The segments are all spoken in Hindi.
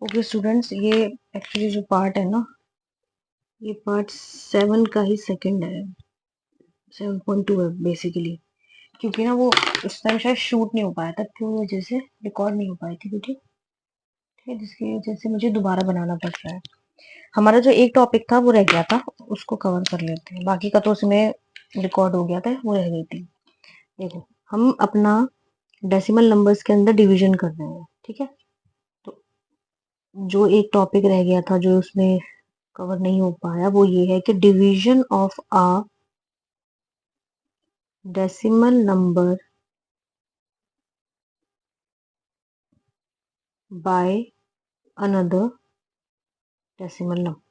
ओके स्टूडेंट्स, ये एक्चुअली जो पार्ट है ना, ये पार्ट 7 का ही सेकंड है, 7.2 है बेसिकली। क्योंकि ना वो उस टाइम शायद शूट नहीं हो पाया था, क्यों वजह से रिकॉर्ड नहीं हो पाई थी बेटी, ठीक है, जिसकी वजह से मुझे दोबारा बनाना पड़ रहा है। हमारा जो एक टॉपिक था वो रह गया था, उसको कवर कर लेते हैं। बाकी का तो उसमें रिकॉर्ड हो गया था, वो रह गई थी। देखो, हम अपना डेसिमल नंबर्स के अंदर डिवीजन कर रहे हैं, ठीक है। तो जो एक टॉपिक रह गया था जो उसमें कवर नहीं हो पाया, वो ये है कि division of a decimal number by another decimal number.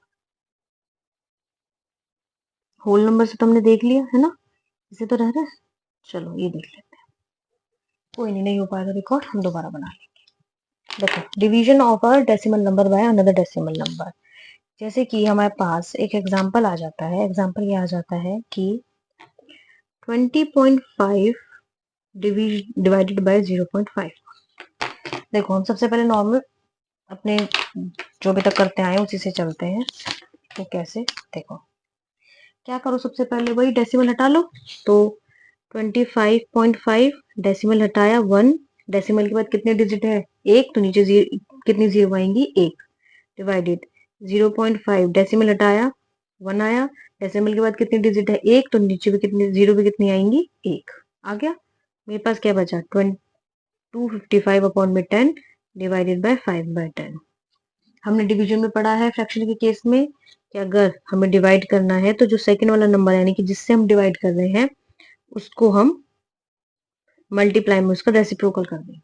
Whole number से तो हमने देख लिया है ना, इसे तो रह रहा है। चलो ये देख लेते हैं, कोई नहीं हो पाएगा रिकॉर्ड, हम दोबारा बना लेंगे। देखो, division of a decimal number by another decimal number. जैसे कि हमारे पास एक एग्जांपल आ जाता है, एग्जांपल ये आ जाता है कि 20.5 डिवाइडेड बाय 0.5। देखो, हम सबसे पहले नॉर्मल अपने जो भी तक करते आए उसी से चलते हैं। तो कैसे, देखो क्या करो, सबसे पहले वही डेसिमल हटा लो। तो 25.5 डेसिमल हटाया 1, डेसिमल के बाद कितने डिजिट है, एक, तो नीचे कितनी जीरो आएंगी, एक, डिवाइडेड 0.5 डेसिमल हटाया 1 आया, डेसिमल के बाद कितनी डिजिट है, एक, तो नीचे भी कितनी जीरो भी कितनी आएंगी, एक आ गया। मेरे पास क्या बचा, 255 अपॉन में 10 डिवाइडेड बाय 5/10। हमने डिवीजन में पढ़ा है फ्रैक्शन के केस में कि अगर हमें डिवाइड करना है तो जो सेकंड वाला नंबर यानी कि जिससे हम डिवाइड कर रहे हैं उसको हम मल्टीप्लाई में उसका रेसिप्रोकल कर देंगे।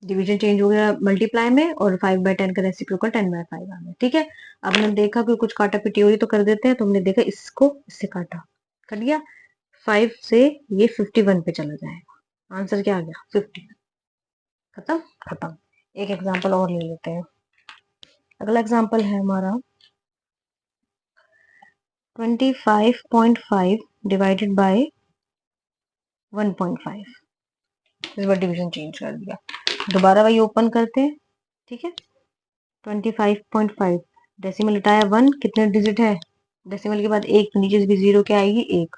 डिवीजन चेंज हो गया मल्टीप्लाई में, और 5/10 का रेसिप्रोकल 10/5 आ गया, ठीक है। अब हमने देखा कि कुछ काटा पिटी हुई तो कर देते हैं, तो हमने देखा इसको इससे काटा, कर लिया, 5 से ये 51 पे चला जाएगा। आंसर क्या आ गया, 50। खत्म खत्म। एक एग्जाम्पल और ले लेते हैं। अगला एग्जाम्पल है हमारा 25.5 डिवाइडेड बाय 1.5। इस बार डिवीजन चेंज कर दिया, दोबारा वही ओपन करते हैं, ठीक है। 25.5 डेसिमल हटाया 1, कितने डिजिट है, डेसिमल के बाद एक, तो नीचे से भी जीरो क्या आएगी, एक,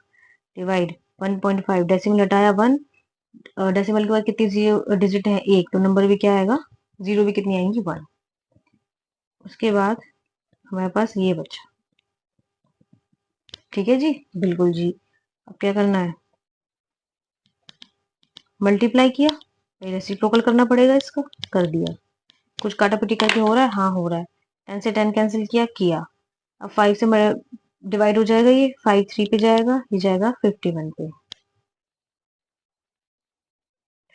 डिवाइड 1.5 डेसिमल हटाया 1, डेसिमल के बाद कितनी जीरो डिजिट है, एक, तो नंबर भी क्या आएगा, जीरो भी कितनी आएंगी, 1। उसके बाद हमारे पास ये बचा, ठीक है जी, बिल्कुल जी। अब क्या करना है, मल्टीप्लाई किया, रेसिप्रोकल करना पड़ेगा इसका, कर दिया। कुछ काटा पिटी करके हो रहा है, हाँ हो रहा है। 10 से 10 कैंसिल किया। अब 5 से डिवाइड हो जाएगा, ये 5 3 पे जाएगा, ये जाएगा 51 पे,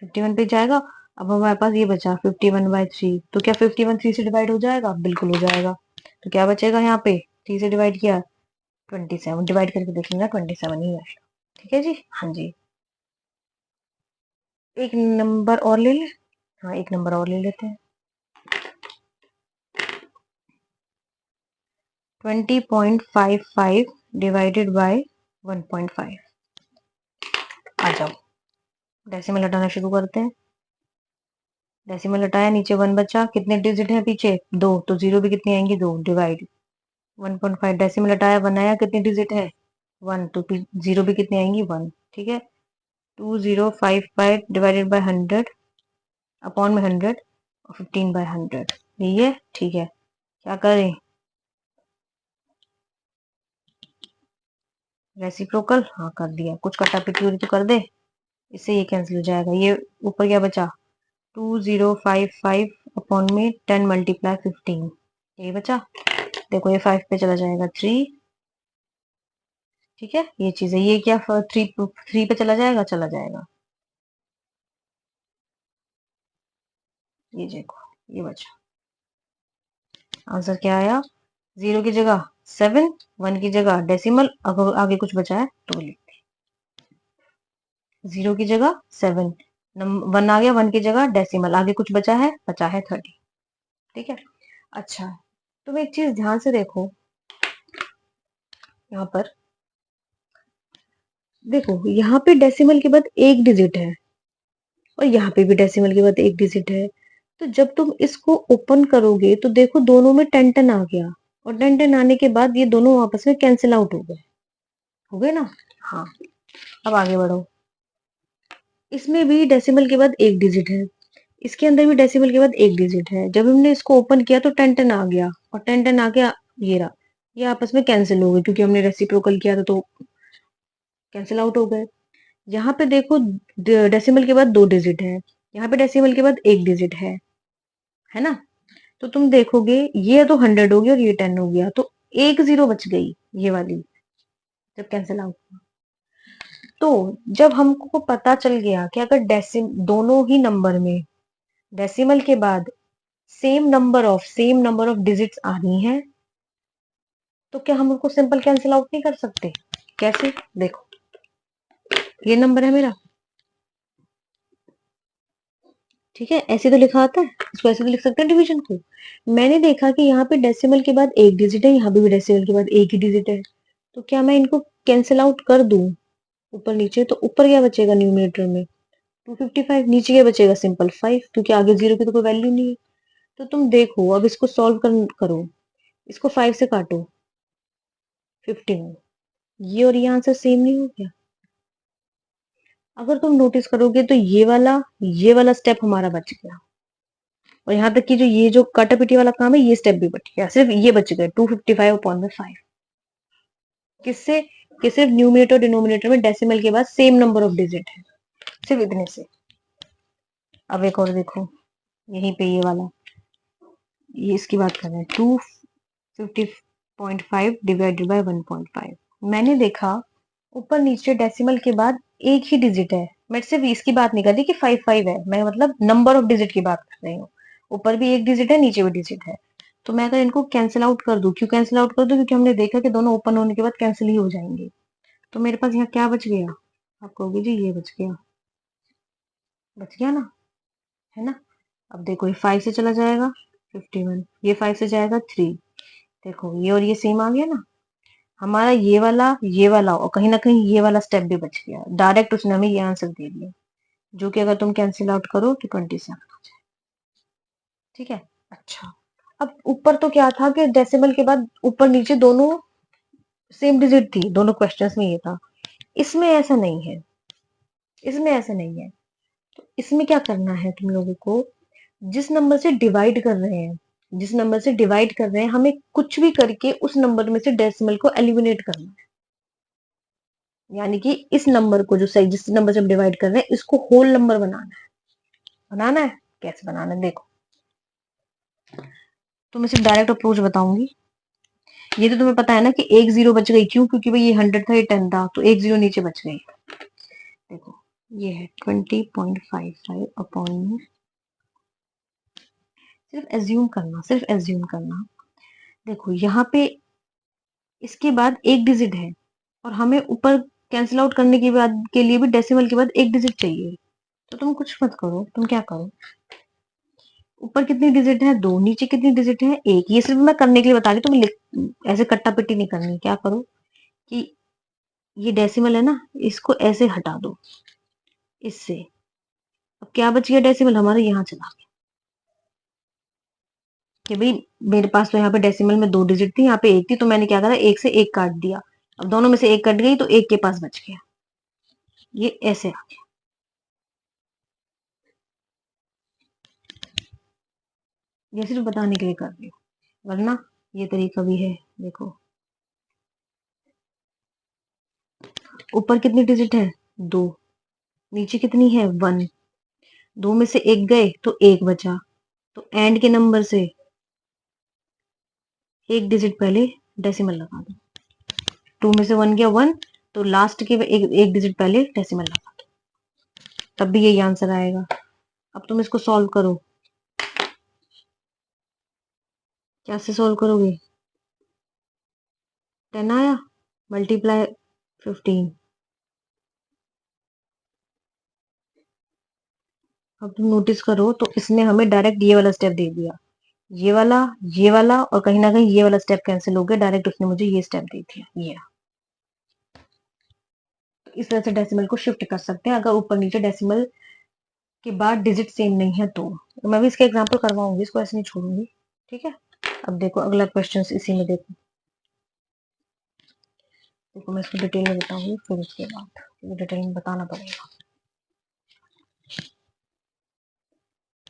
51 पे जाएगा। अब हमारे पास ये बचा 51/3, तो क्या 51 3 से डिवाइड हो जाएगा, बिल्कुल हो जाएगा। तो क्या बचेगा यहाँ पे, 3 से डिवाइड किया 27, डिवाइड करके देखेंगे 27 ही आएगा, ठीक है जी, हाँ जी। एक नंबर और ले ले, हाँ एक नंबर और ले लेते हैं। 20.55 डिवाइडेड बाय 1.5। आ जाओ, डेसिमल हटाना शुरू करते हैं। डेसिमल हटाया, नीचे 1 बचा, कितने डिजिट है पीछे, 2, तो जीरो भी कितनी आएंगी, 2, डिवाइड 1.5 डेसिमल हटाया 1 आया, कितनी डिजिट है, 1, तो जीरो भी कितनी आएंगी, 1, ठीक है। 2055 डिवाइडेड बाय 100 अपॉन में 100 और 15/100, यही है, ठीक है। क्या करें, रेसिप्रोकल, हाँ कर दिया। कुछ कटा पिटी तो कर दे, इससे ये कैंसिल हो जाएगा। ये ऊपर क्या बचा, 2055 अपॉन में 10 मल्टीप्लाई 15, यही बचा। देखो ये 5 पे चला जाएगा 3, ठीक है। ये चीज है, ये क्या 3 पे चला जाएगा, चला जाएगा। ये देखो, ये बचा, आंसर क्या आया, 0 की जगह 7, 1 की जगह डेसिमल, अगर आगे कुछ बचा है तो लिखते, 0 की जगह 7, 1 आ गया, 1 की जगह डेसिमल, आगे कुछ बचा है 30, ठीक है। अच्छा, तुम एक चीज ध्यान से देखो, यहाँ पर देखो, यहाँ पे डेसिमल के बाद एक डिजिट है और यहाँ पे भी डेसिमल के बाद एक डिजिट है। तो जब तुम इसको ओपन करोगे तो देखो दोनों में 10 आ गया, और 10 आने के बाद ये दोनों आपस में कैंसिल आउट हो गए ना। हाँ, अब आगे बढ़ो। इसमें भी डेसिमल के बाद एक डिजिट है, इसके अंदर भी डेसिमल के बाद एक डिजिट है। जब हमने इसको ओपन किया तो 10 आ गया, और 10 आ गया, ये रहा, ये आपस में कैंसिल हो गए क्योंकि हमने रेसिप्रोकल किया था तो कैंसिल आउट हो गए। यहाँ पे देखो डेसिमल के बाद दो डिजिट है, यहाँ पे डेसिमल के बाद एक डिजिट है ना। तो तुम देखोगे ये तो 100 हो गया और ये 10 हो गया, तो एक जीरो बच गई ये वाली जब कैंसिल आउट। तो जब हमको पता चल गया कि अगर दोनों ही नंबर में डेसिमल के बाद सेम नंबर ऑफ डिजिट्स आनी है, तो क्या हम उनको सिंपल कैंसिल आउट नहीं कर सकते? कैसे? देखो, ये नंबर है मेरा, ठीक है, ऐसे तो लिखा आता है, इसको ऐसे तो लिख सकते हैं डिवीजन को। मैंने देखा कि यहाँ पे डेसिमल के बाद एक डिजिट है, यहाँ पे भी डेसिमल के बाद एक ही डिजिट है, तो क्या मैं इनको कैंसिल आउट कर दूं ऊपर नीचे? तो ऊपर क्या बचेगा न्यूमरेटर में 255, नीचे क्या बचेगा सिंपल 5, क्योंकि आगे जीरो की तो कोई वैल्यू नहीं है। तो तुम देखो, अब इसको सॉल्व करो, इसको 5 से काटो 51, ये और ये आंसर सेम नहीं हो गया? अगर तुम नोटिस करोगे तो ये वाला स्टेप हमारा बच गया, और यहाँ तक कि ये जो काटापिटी वाला काम है ये स्टेप भी बच गया, सिर्फ ये बच गए 255/5। किससे? कि सिर्फ न्यूमरेटर और डिनोमिनेटर में डेसिमल के बाद सेम नंबर ऑफ डिजिट है, सिर्फ इतने से। अब एक और देखो, यहीं पे ये वाला, ये इसकी बात कर रहे हैं, 250.5 डिवाइडेड बाय 1.5। मैंने देखा ऊपर नीचे डेसिमल के बाद एक ही डिजिट है, मैं सिर्फ इसकी बात नहीं कर रही कि 5 है, मैं मतलब नंबर ऑफ डिजिट की बात कर रही हूँ। ऊपर भी एक डिजिट है, नीचे भी डिजिट है। तो मैं अगर इनको कैंसिल आउट कर दूं, क्यों कैंसिल आउट कर दूं? क्योंकि हमने देखा कि दोनों ओपन होने के बाद कैंसिल ही हो जाएंगे। तो मेरे पास यहाँ क्या बच गया? आप कहोगे जी ये बच गया ना, है ना। अब देखो, ये 5 से चला जाएगा 51, ये 5 से जाएगा 3, देखो ये और ये सेम आ गया ना। हमारा ये वाला और कहीं ना कहीं ये वाला स्टेप भी बच गया, डायरेक्ट उसने हमें ये आंसर दे दिया, जो कि अगर तुम कैंसिल आउट करो तो 27 आ जाए। ठीक है, अच्छा। अब ऊपर तो क्या था कि डेसिमल के बाद ऊपर नीचे दोनों सेम डिजिट थी, दोनों क्वेश्चंस में ये था। इसमें ऐसा नहीं है, इसमें ऐसा नहीं है। तो इसमें क्या करना है तुम लोगों को, जिस नंबर से डिवाइड कर रहे हैं, हमें कुछ भी करके उस नंबर में से डेसिमल को एलिमिनेट करना है। यानी कि इस नंबर को जो सही, जिस नंबर से हम डिवाइड कर रहे हैं, इसको होल नंबर बनाना है। कैसे बनाना है देखो, तो मैं सिर्फ डायरेक्ट अप्रोच बताऊंगी। ये तो तुम्हें पता है ना कि एक जीरो बच गई, क्यों? क्योंकि भाई ये 100 था, ये 10 था, तो एक जीरो नीचे बच गई। देखो, ये है 20.55 अपॉन, सिर्फ एज्यूम करना। देखो यहाँ पे इसके बाद एक डिजिट है, और हमें ऊपर कैंसिल आउट करने के बाद के लिए भी डेसिमल के बाद एक डिजिट चाहिए। तो तुम कुछ मत करो, तुम क्या करो, ऊपर कितनी डिजिट है? 2, नीचे कितनी डिजिट है? 1। ये सिर्फ मैं करने के लिए बता रही, तुम ऐसे कट्टा पिट्टी नहीं करनी। क्या करो कि ये डेसिमल है ना, इसको ऐसे हटा दो इससे। अब क्या बच गया? डेसिमल हमारे यहाँ चला गया, कि भाई मेरे पास तो यहाँ पे डेसिमल में 2 डिजिट थी, यहाँ पे 1 थी, तो मैंने क्या करा, 1 से 1 काट दिया। अब दोनों में से 1 कट गई तो 1 के पास बच गया, ये ऐसे आ गया। ये सिर्फ बताने के लिए कर रही हूँ, वरना ये तरीका भी है। देखो, ऊपर कितनी डिजिट है? 2, नीचे कितनी है? 1। 2 में से 1 गए तो 1 बचा, तो एंड के नंबर से एक डिजिट पहले डेसिमल लगा दो। 2 में से 1 गया 1, तो लास्ट के एक डिजिट पहले डेसिमल लगा दो, तब भी यही आंसर आएगा। अब तुम इसको सॉल्व करो, कैसे सॉल्व करोगे? 10 आया, मल्टीप्लाई 15। अब तुम नोटिस करो तो इसने हमें डायरेक्ट ये वाला स्टेप दे दिया, ये वाला और कहीं ना कहीं ये वाला स्टेप कैंसिल हो गया, डायरेक्ट उसने मुझे ये स्टेप दे दिया। ये तो इस तरह से डेसिमल को शिफ्ट कर सकते हैं, अगर ऊपर नीचे डेसिमल के बाद डिजिट सेम नहीं है तो मैं भी इसका एग्जांपल करवाऊंगी, इसको ऐसे नहीं छोड़ूंगी। ठीक है, अब देखो अगला क्वेश्चन इसी में देखो। देखो मैं इसको डिटेल में बताऊंगी फिर उसके बाद डिटेल में बताना पड़ेगा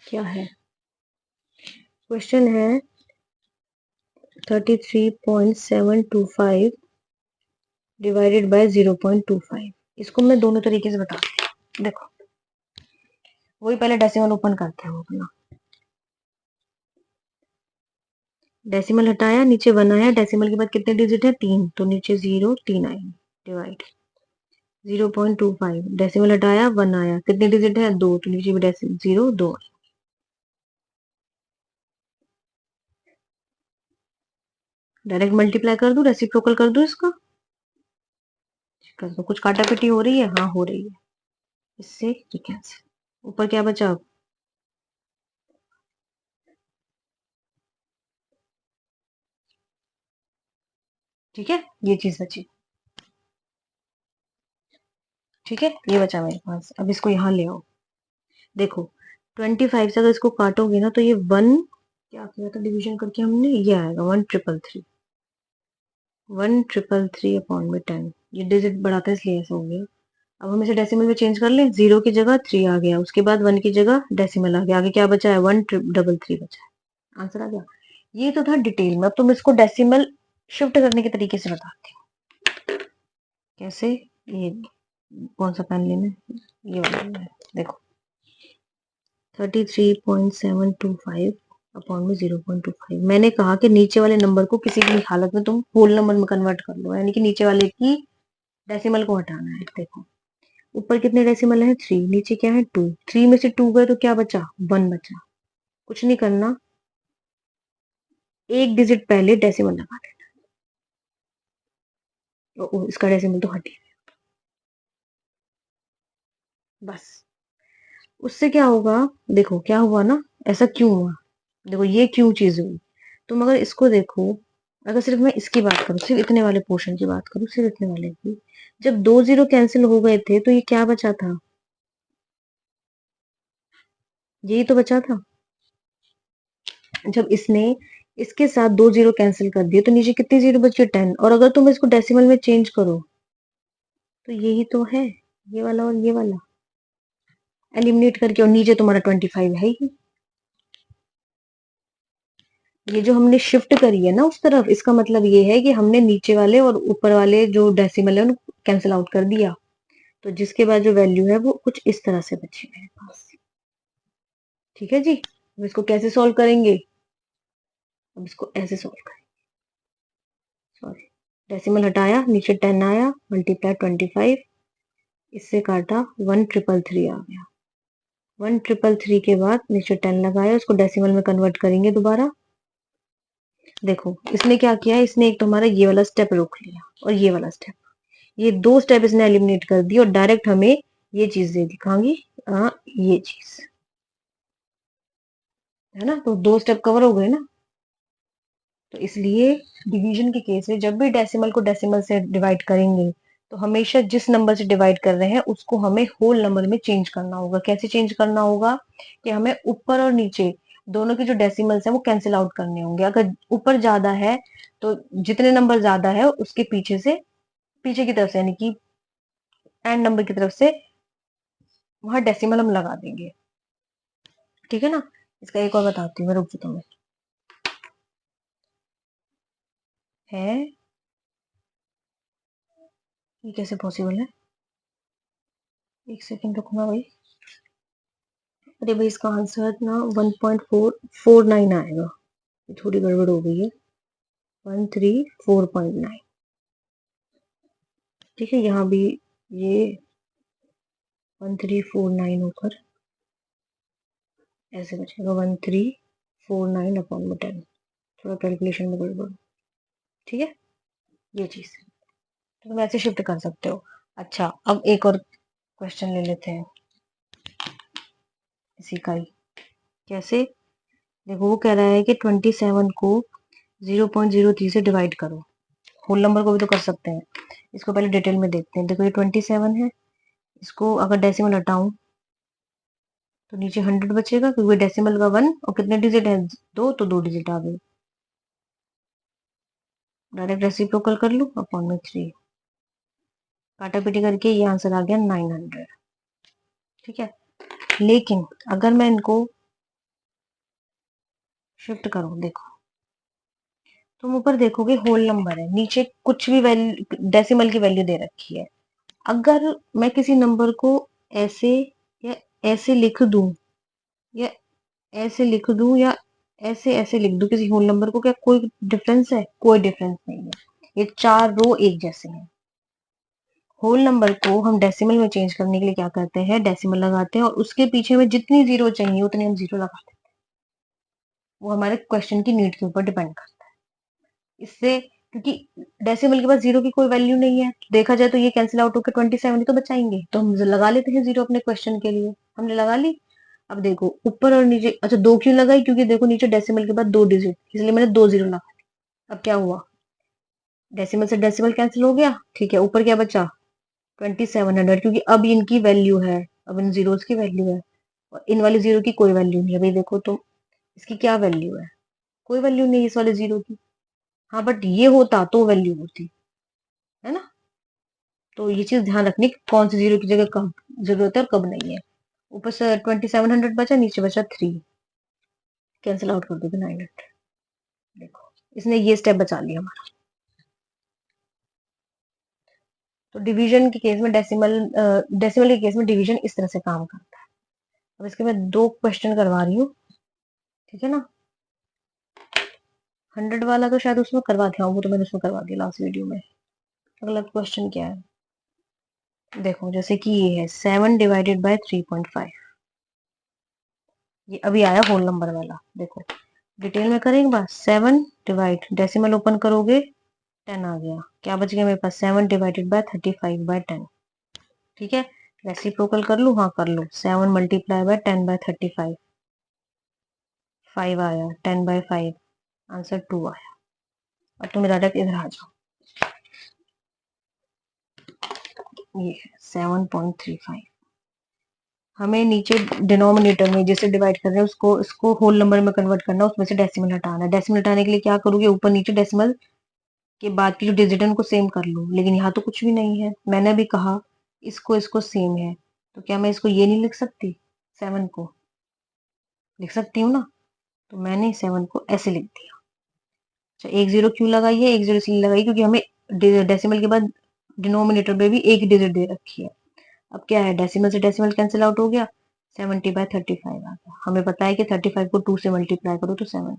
क्या है। क्वेश्चन है 33.725 डिवाइडेड बाय 0.25। इसको मैं दोनों तरीके से बताती हूँ। देखो वही पहले डेसिमल ओपन करते हैं अपना। डेसिमल हटाया, नीचे 1 आया, डेसिमल के बाद कितने डिजिट है 3, तो नीचे 0 3 आएंगे, डिवाइड 0.25। डेसिमल हटाया 1 आया, कितने डिजिट है 2, तो नीचे भी 0 2। डायरेक्ट मल्टीप्लाई कर दूं, रेसिप्रोकल कर दूं इसका, कर दो। कुछ काटा पिटी हो रही है, हाँ हो रही है। इससे ये कैंसिल, ऊपर क्या बचा अब, ठीक है ये चीज बची। ठीक है ये बचा मेरे पास, अब इसको यहाँ ले आओ। देखो 25 से अगर इसको काटोगे ना तो ये 1 क्या किया था डिवीजन करके हमने, ये आएगा 1333, 1333 अपॉन में 10। ये डिजिट बढ़ाते हैं इसलिए ऐसा हो गया। अब हम इसे डेसिमल में चेंज कर लें, 0 की जगह 3 आ गया, उसके बाद 1 की जगह डेसिमल आ गया, आगे क्या बचा है 1333 बचा है। आंसर आ गया। ये तो था डिटेल में, अब तुम इसको डेसिमल शिफ्ट करने के तरीके से बताती हूँ कैसे। ये कौन सा पेन लेना है, ये वाला लेना है। देखो 33.725 अपॉन में 0.25। मैंने कहा कि नीचे वाले नंबर को किसी भी हालत में तुम होल नंबर में कन्वर्ट कर लो, यानी कि नीचे वाले की डेसिमल को हटाना है। देखो ऊपर कितने डेसिमल है 3, नीचे क्या है 2, 3 में से 2 गए तो क्या बचा 1 बचा। कुछ नहीं करना, एक डिजिट पहले डेसिमल लगा देना, इसका डेसिमल तो हट गया। बस उससे क्या होगा, देखो क्या हुआ ना, ऐसा क्यों हुआ, देखो ये क्यों चीज हुई। तुम अगर इसको देखो, अगर सिर्फ मैं इसकी बात करूं, सिर्फ इतने वाले पोर्शन की बात करूं, सिर्फ इतने वाले की, जब 2 0 कैंसिल हो गए थे तो ये क्या बचा था, यही तो बचा था। जब इसने इसके साथ 2 0 कैंसिल कर दिए तो नीचे कितनी जीरो बची 10, और अगर तुम इसको डेसिमल में चेंज करो तो यही तो है, ये वाला और ये वाला एलिमिनेट करके, और नीचे तुम्हारा 25 है ही। ये जो हमने शिफ्ट करी है ना उस तरफ, इसका मतलब ये है कि हमने नीचे वाले और ऊपर वाले जो डेसिमल है उनको कैंसिल आउट कर दिया, तो जिसके बाद जो वैल्यू है वो कुछ इस तरह से बची मेरे पास। ठीक है जी, अब इसको कैसे सॉल्व करेंगे, अब इसको ऐसे सॉल्व करेंगे। सॉरी, डेसिमल हटाया, नीचे 10 आया, मल्टीप्लाई 25, इससे काटा 1333 आ गया। 1333 के बाद नीचे 10 लगाया, उसको डेसिमल में कन्वर्ट करेंगे दोबारा। देखो इसने क्या किया, इसने एक तो हमारा ये वाला स्टेप रोक लिया और ये वाला स्टेप, ये 2 स्टेप इसने एलिमिनेट कर दी और डायरेक्ट हमें ये चीज दे दिखाएंगी, ये चीज है ना, तो 2 स्टेप कवर हो गए ना। तो इसलिए डिवीजन के केस में जब भी डेसिमल को डेसिमल से डिवाइड करेंगे तो हमेशा जिस नंबर से डिवाइड कर रहे हैं उसको हमें होल नंबर में चेंज करना होगा। कैसे चेंज करना होगा कि हमें ऊपर और नीचे दोनों के जो डेसिमल्स हैं वो कैंसिल आउट करने होंगे। अगर ऊपर ज्यादा है तो जितने नंबर ज्यादा है उसके पीछे से, पीछे की तरफ से यानी कि एंड नंबर की तरफ से वहां डेसिमल हम लगा देंगे। ठीक है ना, इसका एक और बताती हूँ मैं, रुक जाता हूँ है, ये कैसे पॉसिबल है, एक सेकंड रुकना भाई। अरे भाई इसका आंसर ना 1.449 आएगा, ये थोड़ी गड़बड़ हो गई है, 134.9। ठीक है, यहाँ भी ये 1349 होकर ऐसे बचेगा 1349 अपॉन में 10, थोड़ा कैलकुलेशन में गड़बड़। ठीक है ये चीज तो तुम ऐसे शिफ्ट कर सकते हो। अच्छा अब एक और क्वेश्चन ले लेते हैं इसी का ही, कैसे। देखो वो कह रहा है कि 27 को 0.03 से डिवाइड करो, होल नंबर को भी तो कर सकते हैं। इसको पहले डिटेल में देखते हैं। देखो ये 27 है, इसको अगर डेसिमल हटाऊं तो नीचे 100 बचेगा क्योंकि डेसिमल का 1 और कितने डिजिट है 2, तो 2 डिजिट आ गई। डायरेक्ट रेसिप्रोकल कर लूं अपॉन में 3, काटा पीटी करके ये आंसर आ गया 900। ठीक है, लेकिन अगर मैं इनको शिफ्ट करूं, देखो तुम ऊपर देखोगे होल नंबर है, नीचे कुछ भी वैल्यू डेसिमल की वैल्यू दे रखी है। अगर मैं किसी नंबर को ऐसे या ऐसे लिख दूं या ऐसे लिख दूं या ऐसे ऐसे लिख दूं किसी होल नंबर को, क्या कोई डिफरेंस है? कोई डिफरेंस नहीं है, ये चार रो एक जैसे हैं। होल नंबर को हम डेसिमल में चेंज करने के लिए क्या करते हैं, डेसिमल लगाते हैं और उसके पीछे में जितनी जीरो चाहिए उतनी हम जीरो लगाते हैं। वो हमारे क्वेश्चन की नीड के ऊपर डिपेंड करता है। इससे क्योंकि डेसिमल के पास जीरो की कोई वैल्यू नहीं है, तो देखा जाए तो ये कैंसिल आउट होकर 27 ही तो बचाएंगे, तो हम लगा लेते हैं जीरो अपने क्वेश्चन के लिए। हमने लगा ली। अब देखो ऊपर और नीचे, अच्छा दो क्यों लगाई, क्योंकि देखो नीचे डेसिमल के बाद दो डिजिट, इसलिए मैंने दो जीरो लगा। अब क्या हुआ, डेसिमल से डेसिमल कैंसिल हो गया। ठीक है, ऊपर क्या बचा 2700, क्योंकि अब इनकी वैल्यू है, अब इन जीरोस की वैल्यू है और इन वाले जीरो की कोई वैल्यू नहीं है। भाई देखो तो इसकी क्या वैल्यू है, कोई वैल्यू नहीं है इस वाले जीरो की। हाँ बट ये होता तो वैल्यू होती है ना। तो ये चीज ध्यान रखनी कि कौन सी जीरो की जगह कब जरूरत है और कब नहीं है। ऊपर से 2700 बचा, नीचे बचा 3, कैंसिल आउट कर दोगे 900। देखो इसने ये स्टेप बचा लिया हमारा। तो डिवीजन के केस में डेसिमल के केस में डिवीजन इस तरह से काम करता है। अब इसके मैं दो क्वेश्चन करवा रही हूँ, ठीक है ना। 100 वाला तो शायद उसमें करवा दिया, वो तो मैंने उसमें करवा दिया लास्ट वीडियो में। अगला क्वेश्चन क्या है, देखो जैसे कि ये है 7 डिवाइडेड बाय 3.5। ये अभी आया होल नंबर वाला, देखो डिटेल में करें एक बार। 7 डिवाइड, डेसिमल ओपन करोगे 10 आ गया, क्या बच गया मेरे पास 7 डिवाइडेड बाय 35/10। ठीक है, रेसिप्रोकल कर लूं, हाँ कर लो। 7 मल्टीप्लाई बाय 10 बाय 35, 5 आया, 10/5 आंसर 2 आया। और तुम डायरेक्ट इधर आ जाओ, ये है 7.35। हमें नीचे डिनोमिनेटर में जिसे डिवाइड कर रहे हैं उसको इसको होल नंबर में कन्वर्ट करना, उसमें से डेसिमल हटाना है। डेसिमल हटाने के लिए क्या करोगे, ऊपर नीचे डेसिमल के बाद की जो डिजिट है उनको सेम कर लो, लेकिन यहाँ तो कुछ भी नहीं है। मैंने भी कहा इसको इसको सेम है, तो क्या मैं इसको ये नहीं लिख सकती, 7 को लिख सकती हूँ ना। तो मैंने 7 को ऐसे लिख दिया। अच्छा एक जीरो क्यों लगाई है, एक जीरो इसलिए लगाई क्योंकि हमें डेसिमल के बाद डिनोमिनेटर में भी एक डिजिट दे रखी है। अब क्या है, डेसिमल से डेसिमल कैंसिल आउट हो गया, 70/35 आ गया। हमें पता है कि 35 को 2 से मल्टीप्लाई करो तो 70।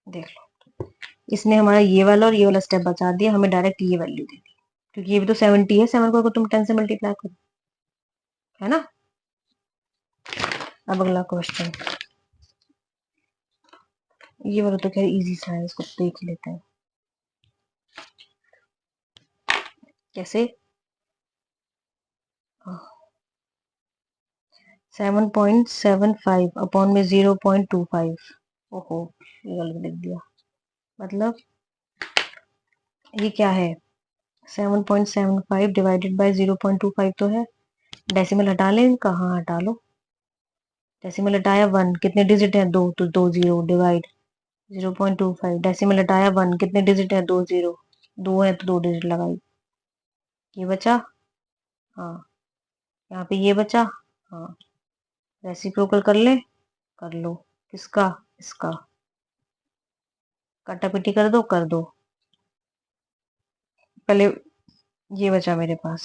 देख लो, इसने हमारा ये वाला और ये वाला स्टेप बचा दिया, हमें डायरेक्ट ये वैल्यू दे दी, क्योंकि ये भी तो 70 है। 7 को अगर तुम 10 से मल्टीप्लाई करो, है ना। अब अगला क्वेश्चन, ये वाला तो खैर इजी सा है, इसको देख लेते हैं कैसे। 7.75 अपॉन में 0.25। ओहो, ये गलत लिख दिया। मतलब ये क्या है, 7.75 डिवाइडेड बाय 0.25 तो है। डेसिमल हटा लें, कहाँ हटा लो, डेसिमल हटाया 1, कितने डिजिट है 2, तो 2 जीरो डिवाइड 0.25। डेसिमल हटाया 1, कितने डिजिट है 2 जीरो, 2 है तो 2 डिजिट लगाई, ये बचा। हाँ, यहाँ पे ये बचा। हाँ, रेसिप्रोकल कर ले, कर लो। किसका, इसका, काटापिटी कर दो, कर दो। पहले ये बचा मेरे पास,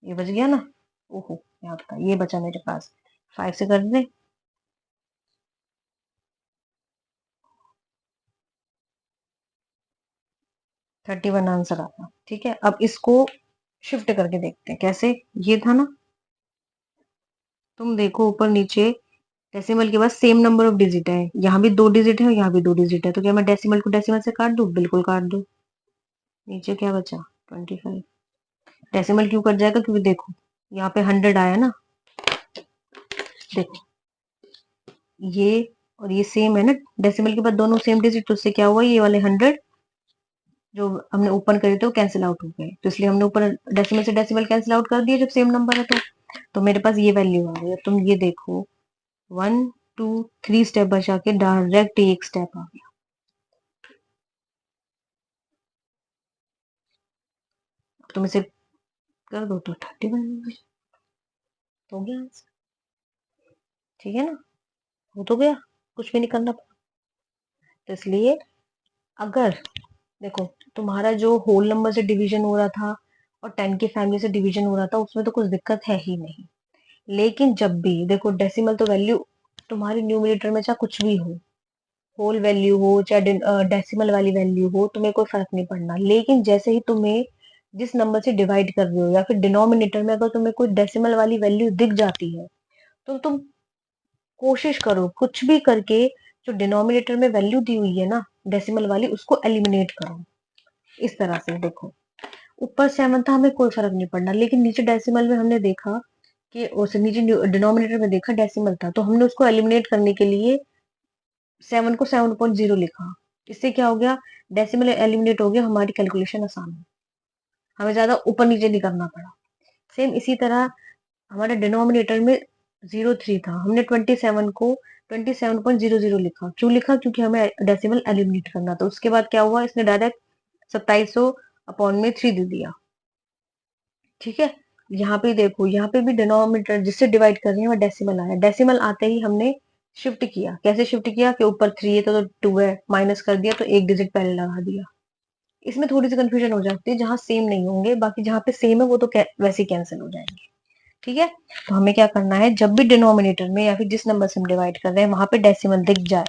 ये बच गया ना। ओहो, यहाँ का ये बचा मेरे पास, 5 से कर दे। थर्टी वन आंसर आता। ठीक है, अब इसको शिफ्ट करके देखते हैं कैसे। ये था ना, तुम देखो ऊपर नीचे डेसिमल के बाद सेम नंबर ऑफ डिजिट है, यहाँ भी दो डिजिट है और यहाँ भी दो डिजिट है, तो क्या मैं डेसिमल को डेसिमल से काट दूं, बिल्कुल काट दूं। नीचे क्या बचा 25। डेसिमल क्यों कट जाएगा, क्योंकि देखो यहाँ पे 100 आया ना, देखो ये और ये सेम है ना, डेसिमल के बाद दोनों सेम डिजिट, तो उससे क्या हुआ, ये वाले 100 जो हमने ओपन करे थे वो कैंसिल आउट हो गए, तो इसलिए हमने ऊपर डेसिमल से डेसिमल कैंसिल आउट कर दिया जब सेम नंबर है तो। तो मेरे पास ये वैल्यू आ गई। अब तुम ये देखो 1 2 3 स्टेप बचा के डायरेक्ट एक स्टेप आ गया। तुम इसे कर दो तो 31 हो गया आंसर। ठीक है ना, हो तो गया, कुछ भी नहीं करना पड़ा। तो इसलिए अगर देखो तुम्हारा जो होल नंबर से डिवीजन हो रहा था और 10 की फैमिली से डिवीजन हो रहा था उसमें तो कुछ दिक्कत है ही नहीं। लेकिन जब भी देखो डेसिमल तो वैल्यू तुम्हारी न्यूमरेटर में चाहे कुछ भी हो, होल वैल्यू हो चाहे डेसिमल वाली वैल्यू हो, तुम्हें कोई फर्क नहीं पड़ना। लेकिन जैसे ही तुम्हें जिस नंबर से डिवाइड कर रहे हो या फिर डिनोमिनेटर में अगर तुम्हें कोई डेसिमल वाली वैल्यू दिख जाती है तो तुम कोशिश करो कुछ भी करके जो डिनोमिनेटर में वैल्यू दी हुई है ना डेसिमल वाली उसको एलिमिनेट करो। इस तरह से देखो ऊपर 7 था हमें कोई फर्क नहीं पड़ना, लेकिन नीचे डेसिमल में हमने देखा कि उस नीचे डिनोमिनेटर में देखा डेसिमल था तो हमने उसको एलिमिनेट करने के लिए 7 को 7.0 लिखा। इससे क्या हो गया, डेसिमल एलिमिनेट हो गया, हमारी कैलकुलेशन आसान है, हमें ज्यादा ऊपर नीचे नहीं करना पड़ा। सेम इसी तरह हमारे डिनोमिनेटर में 03 था, हमने 27 को 27.00 लिखा। क्यों लिखा, क्योंकि हमें डेसिमल एलिमिनेट करना था। उसके बाद क्या हुआ, इसने डायरेक्ट 2700 अपॉन में 3 दे दिया। ठीक है, यहाँ पे देखो यहाँ पे भी डिनोमिनेटर जिससे डिवाइड कर रहे हैं वह डेसिमल आया। डेसिमल आते ही हमने शिफ्ट किया। कैसे शिफ्ट किया कि ऊपर 3 है तो 2 है, माइनस कर दिया तो एक डिजिट पहले लगा दिया। इसमें थोड़ी सी कंफ्यूजन हो जाती है जहां सेम नहीं होंगे, बाकी जहां पे सेम है वो तो वैसे ही कैंसिल हो जाएंगे। ठीक है, तो हमें क्या करना है, जब भी डिनोमिनेटर में या फिर जिस नंबर से हम डिवाइड कर रहे हैं वहां पे डेसिमल दिख जाए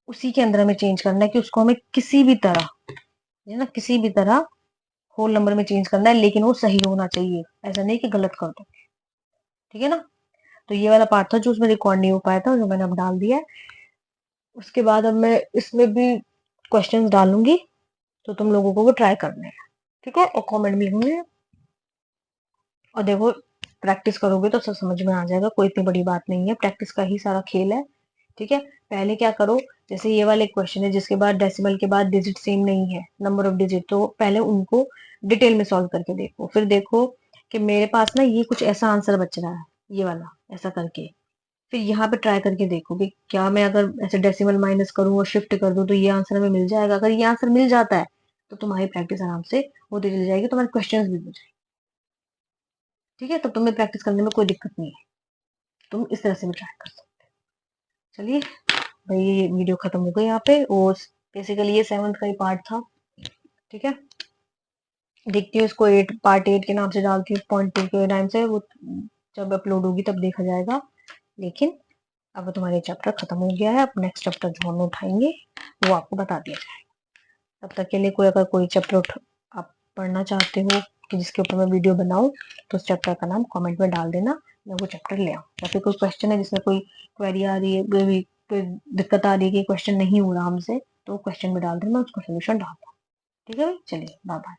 उसी के अंदर हमें चेंज करना है कि उसको हमें किसी भी तरह, है ना, किसी भी तरह होल नंबर में चेंज करना है, लेकिन वो सही होना चाहिए, ऐसा नहीं कि गलत कर दो। ठीक है ना, तो ये वाला पार्ट था जो उसमें रिकॉर्ड नहीं हो पाया था, जो मैंने अब डाल दिया है। उसके बाद अब मैं इसमें भी क्वेश्चंस डालूंगी तो तुम लोगों को वो ट्राई करने हैं। ठीक है, और कमेंट में लिखूंगी। और देखो प्रैक्टिस करोगे तो सब समझ में आ जाएगा, कोई इतनी बड़ी बात नहीं है, प्रैक्टिस का ही सारा खेल है। ठीक है, पहले क्या करो, जैसे ये वाले क्वेश्चन है जिसके बाद डेसिमल के बाद डिजिट सेम नहीं है, नंबर ऑफ डिजिट, तो पहले उनको डिटेल में सॉल्व करके देखो। फिर देखो कि मेरे पास ना ये कुछ ऐसा आंसर बच रहा है, ये वाला ऐसा करके। फिर यहाँ पे ट्राई करके देखो कि क्या मैं अगर ऐसे डेसिमल माइनस करूँ और शिफ्ट कर दूं तो ये आंसर हमें मिल जाएगा। अगर ये आंसर मिल जाता है तो तुम्हारी प्रैक्टिस आराम से होती चली जाएगी, तुम्हारे क्वेश्चन भी हो जाएंगे। ठीक है, तो तुम्हें प्रैक्टिस करने में कोई दिक्कत नहीं है, तुम इस तरह से भी ट्राई कर सकते हो। चलिए भाई, ये वीडियो खत्म हो गई यहाँ पे, और बेसिकली ये 7th का ही पार्ट था। ठीक है, देखती हूँ इसको 8 पार्ट 8 के नाम से डालती हूँ, पॉइंट 2 के टाइम से, वो जब अपलोड होगी तब देखा जाएगा। लेकिन अब तुम्हारे चैप्टर खत्म हो गया है, अब नेक्स्ट चैप्टर जो हम उठाएंगे वो आपको बता दिया जाएगा। तब तक के लिए कोई अगर कोई चैप्टर आप पढ़ना चाहते हो कि जिसके ऊपर मैं वीडियो बनाऊं तो उस चैप्टर का नाम कमेंट में डाल देना, मैं वो चैप्टर ले आऊँ। या फिर कोई क्वेश्चन है जिसमें कोई क्वेरी आ रही है, कोई दिक्कत आ रही है कि क्वेश्चन नहीं हो रहा हमसे, तो क्वेश्चन में डाल देना, मैं उसका सोल्यूशन डाल दूँ। ठीक है भाई, चलिए बाय बाय।